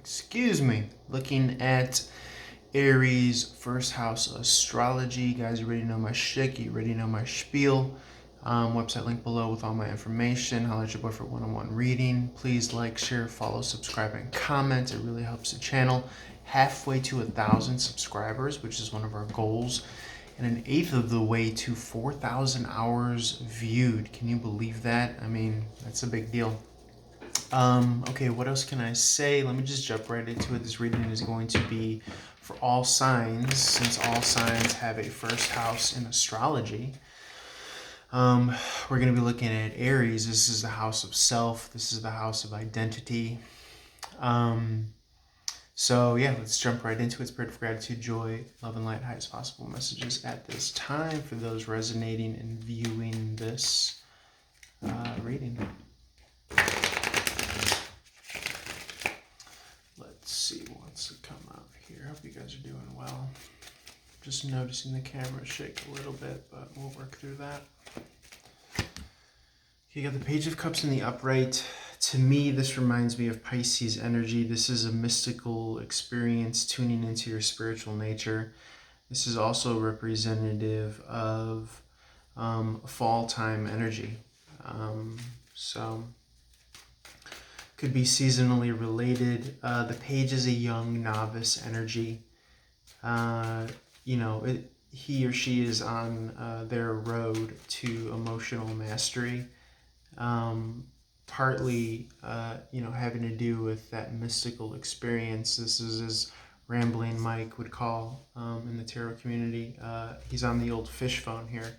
Excuse me. Looking at Aries first house astrology. You guys already know my shtick. You already know my spiel. Website link below with all my information. Holler at your boy for one-on-one reading. Please like, share, follow, subscribe, and comment. It really helps the channel. Halfway to 1,000 subscribers, which is one of our goals, and an eighth of the way to 4,000 hours viewed. Can you believe that? I mean, that's a big deal. Okay, what else can I say? Let me just jump right into it. This reading is going to be for all signs, since all signs have a first house in astrology. We're going to be looking at Aries. This is the house of self. This is the house of identity. So yeah, let's jump right into it. Spirit of gratitude, joy, love, and light. Highest possible messages at this time for those resonating and viewing this reading. Let's see what's to come out here. Hope you guys are doing well. Just noticing the camera shake a little bit, but we'll work through that. You got the Page of Cups in the upright. To me, this reminds me of Pisces energy. This is a mystical experience, tuning into your spiritual nature. This is also representative of fall time energy. So could be seasonally related. The page is a young novice energy. He or she is on their road to emotional mastery. Partly, having to do with that mystical experience. This is as Rambling Mike would call in the tarot community. He's on the old fish phone here.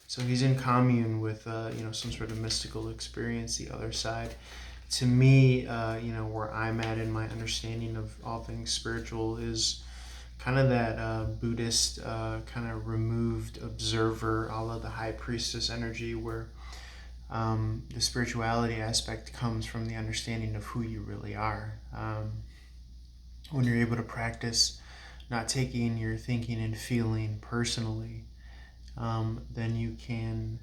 So he's in commune with, some sort of mystical experience, the other side. To me, where I'm at in my understanding of all things spiritual is kind of that Buddhist kind of removed observer, a la the high priestess energy, where the spirituality aspect comes from the understanding of who you really are. When you're able to practice not taking your thinking and feeling personally, then you can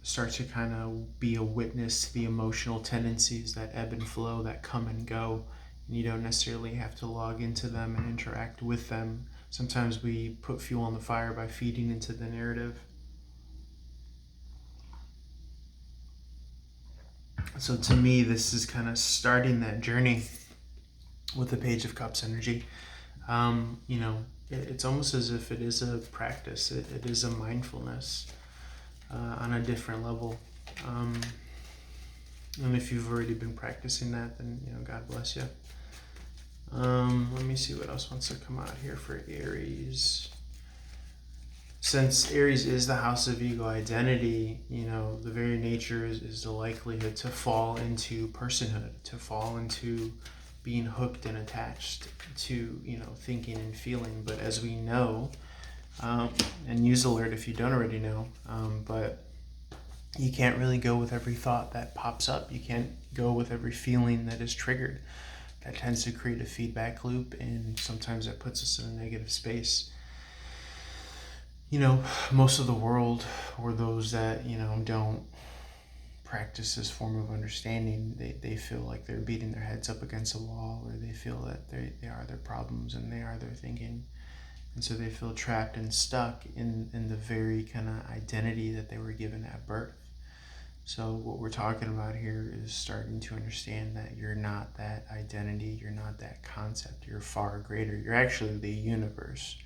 start to kind of be a witness to the emotional tendencies that ebb and flow, that come and go, and you don't necessarily have to log into them and interact with them. Sometimes we put fuel on the fire by feeding into the narrative. So to me, this is kind of starting that journey with the Page of Cups energy. It's almost as if it is a practice. It is a mindfulness on a different level. And if you've already been practicing that, then, God bless you. Let me see what else wants to come out here for Aries. Since Aries is the house of ego identity, the very nature is the likelihood to fall into personhood, to fall into being hooked and attached to, thinking and feeling. But as we know, and use alert if you don't already know, but you can't really go with every thought that pops up. You can't go with every feeling that is triggered. That tends to create a feedback loop, and sometimes that puts us in a negative space. Most of the world, or those that, don't practice this form of understanding, they feel like they're beating their heads up against a wall, or they feel that they are their problems and they are their thinking. And so they feel trapped and stuck in the very kind of identity that they were given at birth. So what we're talking about here is starting to understand that you're not that identity, you're not that concept, you're far greater. You're actually the universe.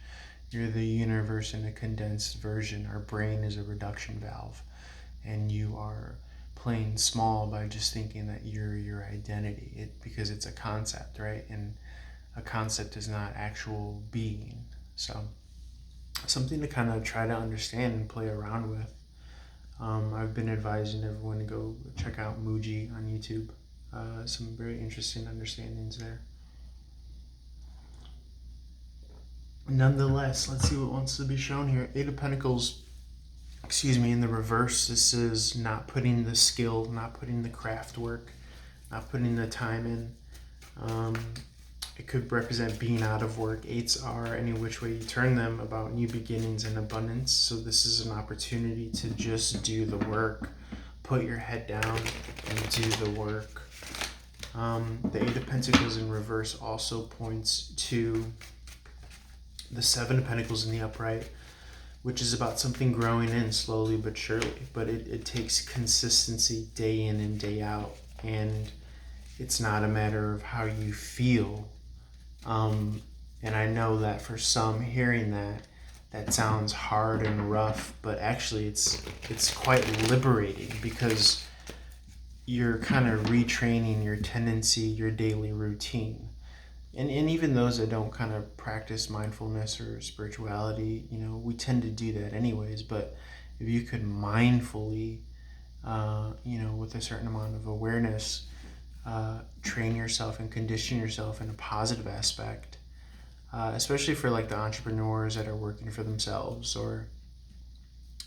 You're the universe in a condensed version. Our brain is a reduction valve, and you are playing small by just thinking that you're your identity, because it's a concept, right? And a concept is not actual being. So something to kind of try to understand and play around with. I've been advising everyone to go check out Muji on YouTube. Some very interesting understandings there. Nonetheless, let's see what wants to be shown here. Eight of Pentacles, in the reverse. This is not putting the skill, not putting the craft work, not putting the time in. It could represent being out of work. Eights are, any which way you turn them, about new beginnings and abundance. So this is an opportunity to just do the work. Put your head down and do the work. The Eight of Pentacles in reverse also points to the Seven of Pentacles in the upright, which is about something growing in slowly but surely. But it takes consistency day in and day out. And it's not a matter of how you feel. And I know that for some, hearing that sounds hard and rough, but actually it's quite liberating, because you're kind of retraining your tendency, your daily routine. And even those that don't kind of practice mindfulness or spirituality, we tend to do that anyways. But if you could mindfully, with a certain amount of awareness, train yourself and condition yourself in a positive aspect, especially for like the entrepreneurs that are working for themselves, or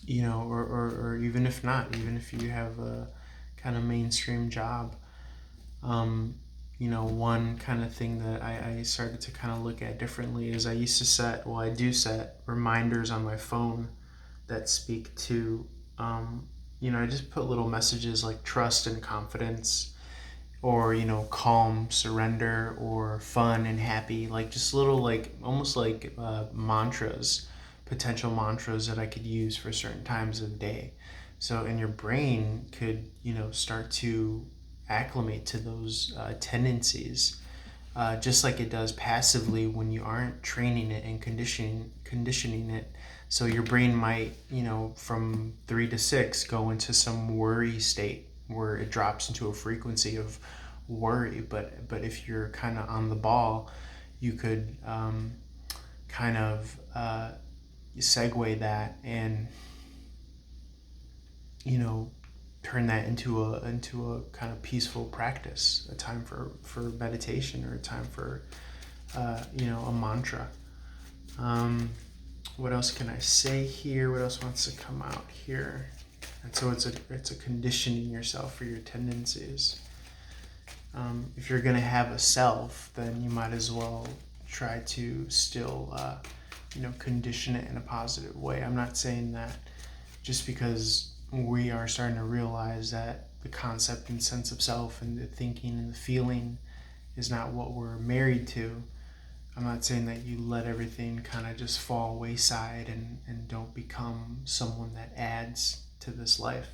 or even if not, even if you have a kind of mainstream job. One kind of thing that I started to kind of look at differently is I do set reminders on my phone that speak to, I just put little messages like trust and confidence, or calm, surrender, or fun and happy, like just little, like almost like mantras, potential mantras that I could use for certain times of the day. So, and your brain could start to acclimate to those tendencies, just like it does passively when you aren't training it and conditioning it. So your brain might, from 3 to 6 go into some worry state where it drops into a frequency of worry. But if you're kind of on the ball, you could kind of segue that and turn that into a kind of peaceful practice, a time for meditation, or a time for a mantra. What else can I say here? What else wants to come out here? And so it's a conditioning yourself for your tendencies. If you're going to have a self, then you might as well try to still condition it in a positive way. I'm not saying that just because we are starting to realize that the concept and sense of self and the thinking and the feeling is not what we're married to. I'm not saying that you let everything kind of just fall wayside and don't become someone that adds to this life,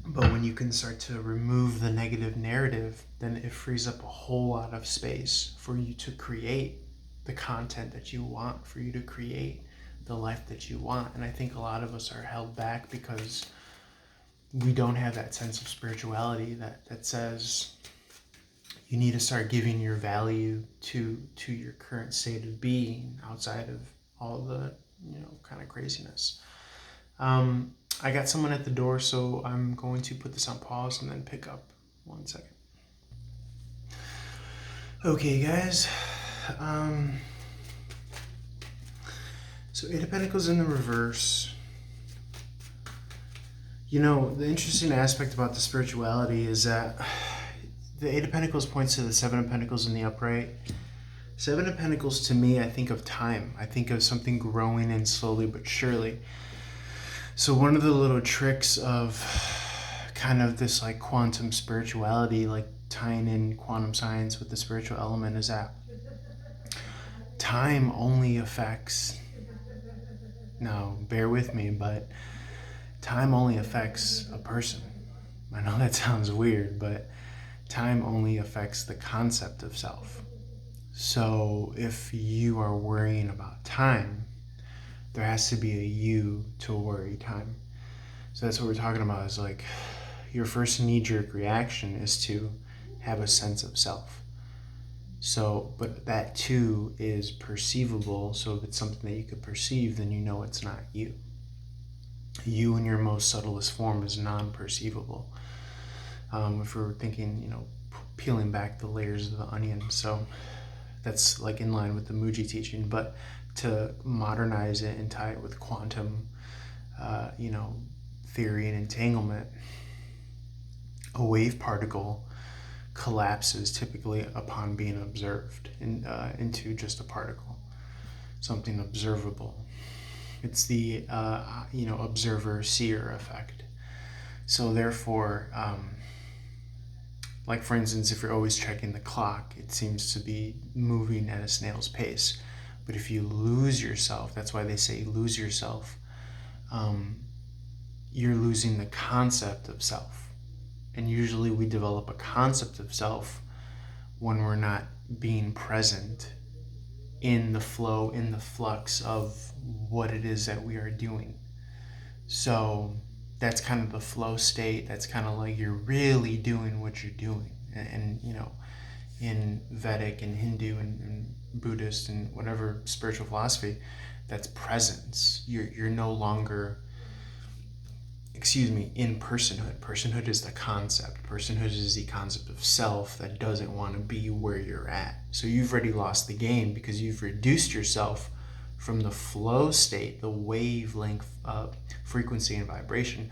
But when you can start to remove the negative narrative, then it frees up a whole lot of space for you to create the content that you want, for you to create the life that you want. And I think a lot of us are held back because we don't have that sense of spirituality that says you need to start giving your value to your current state of being outside of all the kind of craziness. I got someone at the door, so I'm going to put this on pause and then pick up. 1 second. Okay, guys. So Eight of Pentacles in the reverse. The interesting aspect about the spirituality is that the Eight of Pentacles points to the Seven of Pentacles in the upright. Seven of Pentacles, to me, I think of time. I think of something growing in slowly but surely. So one of the little tricks of kind of this like quantum spirituality, like tying in quantum science with the spiritual element, is that time only affects, now bear with me, but time only affects a person. I know that sounds weird, but time only affects the concept of self. So if you are worrying about time, there has to be a you to worry time. So that's what we're talking about, is like your first knee-jerk reaction is to have a sense of self. So, but that too is perceivable. So if it's something that you could perceive, then you know it's not you. You in your most subtlest form is non-perceivable. If we're thinking, peeling back the layers of the onion. So that's like in line with the Muji teaching, but to modernize it and tie it with quantum, theory and entanglement, a wave particle collapses typically upon being observed into just a particle, something observable. It's the observer-seer effect. So therefore, like for instance, if you're always checking the clock, it seems to be moving at a snail's pace. But if you lose yourself, that's why they say lose yourself, you're losing the concept of self. And usually we develop a concept of self when we're not being present in the flow, in the flux of what it is that we are doing. So that's kind of the flow state. That's kind of like you're really doing what you're doing. And you know, in Vedic and Hindu and Buddhist and whatever spiritual philosophy, that's presence. You're no longer, in personhood. Personhood is the concept. Personhood is the concept of self that doesn't want to be where you're at. So you've already lost the game because you've reduced yourself from the flow state, the wavelength of frequency and vibration,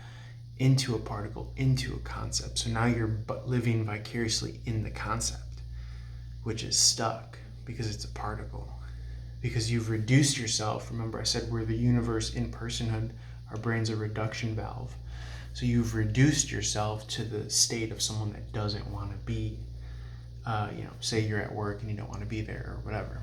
into a particle, into a concept. So now you're living vicariously in the concept, which is stuck because it's a particle. Because you've reduced yourself. Remember, I said we're the universe in personhood. Our brain's a reduction valve. So you've reduced yourself to the state of someone that doesn't want to be, say you're at work and you don't want to be there or whatever.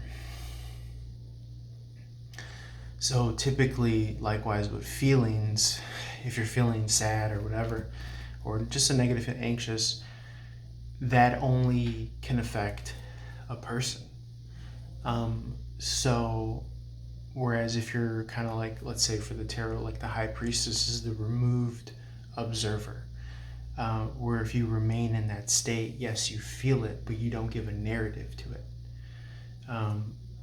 So typically, likewise with feelings, if you're feeling sad or whatever, or just a negative and anxious, that only can affect a person. So whereas if you're kind of like, let's say for the tarot, like the high priestess is the removed observer, where if you remain in that state, yes, you feel it, but you don't give a narrative to it.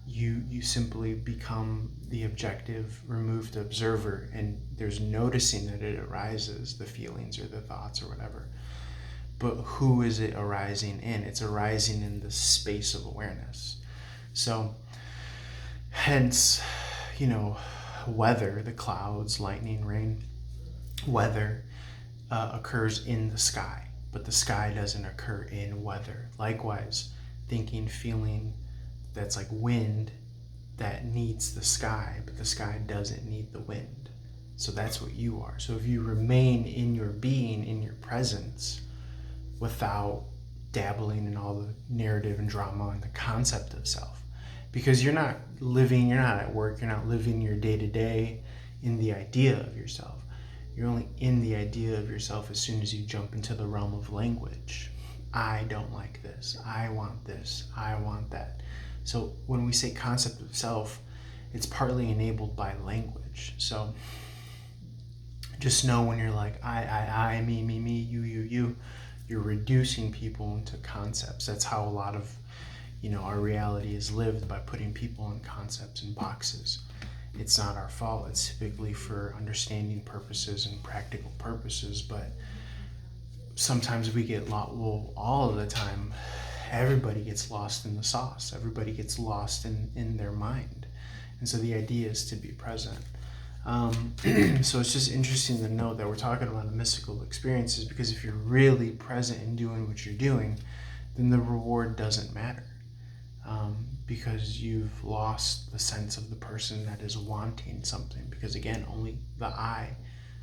You simply become the objective, removed observer, and there's noticing that it arises, the feelings or the thoughts or whatever. But who is it arising in? It's arising in the space of awareness. So, hence, weather, the clouds, lightning, rain, weather occurs in the sky, but the sky doesn't occur in weather. Likewise, thinking, feeling, that's like wind that needs the sky, but the sky doesn't need the wind. So that's what you are. So if you remain in your being, in your presence, without dabbling in all the narrative and drama and the concept of self, because you're not at work, you're not living your day-to-day in the idea of yourself. You're only in the idea of yourself as soon as you jump into the realm of language. I don't like this. I want this. I want that. So when we say concept of self, it's partly enabled by language. So just know when you're like, I, me, you, you're reducing people into concepts. That's how a lot of, our reality is lived, by putting people in concepts and boxes. It's not our fault. It's typically for understanding purposes and practical purposes, but sometimes we get lost. Well, all of the time, everybody gets lost in the sauce. Everybody gets lost in their mind. And so the idea is to be present. So it's just interesting to note that we're talking about mystical experiences, because if you're really present in doing what you're doing, then the reward doesn't matter. Because you've lost the sense of the person that is wanting something. Because again, only the I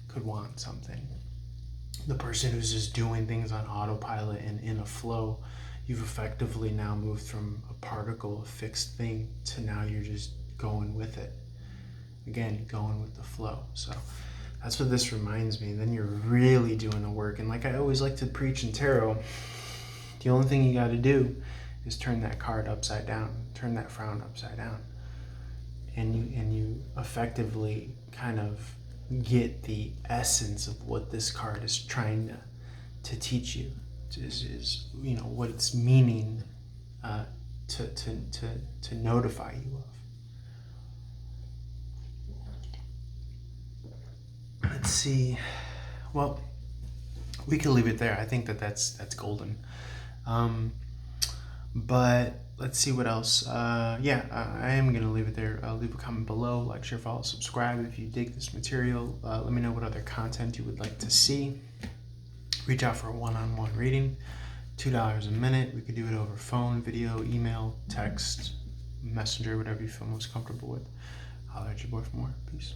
could want something. The person who's just doing things on autopilot and in a flow, you've effectively now moved from a particle, a fixed thing, to now you're just going with it. Again, going with the flow. So that's what this reminds me. Then you're really doing the work. And like I always like to preach in tarot, the only thing you got to do is turn that card upside down, turn that frown upside down. And you effectively kind of get the essence of what this card is trying to teach you, is what it's meaning to notify you of. Let's see. Well, we can leave it there. I think that's golden. But let's see what else. I am going to leave it there. Leave a comment below, like, share, follow, subscribe if you dig this material. Let me know what other content you would like to see. Reach out for a one-on-one reading. $2 a minute. We could do it over phone, video, email, text, messenger, whatever you feel most comfortable with. Holler at your boy for more. Peace.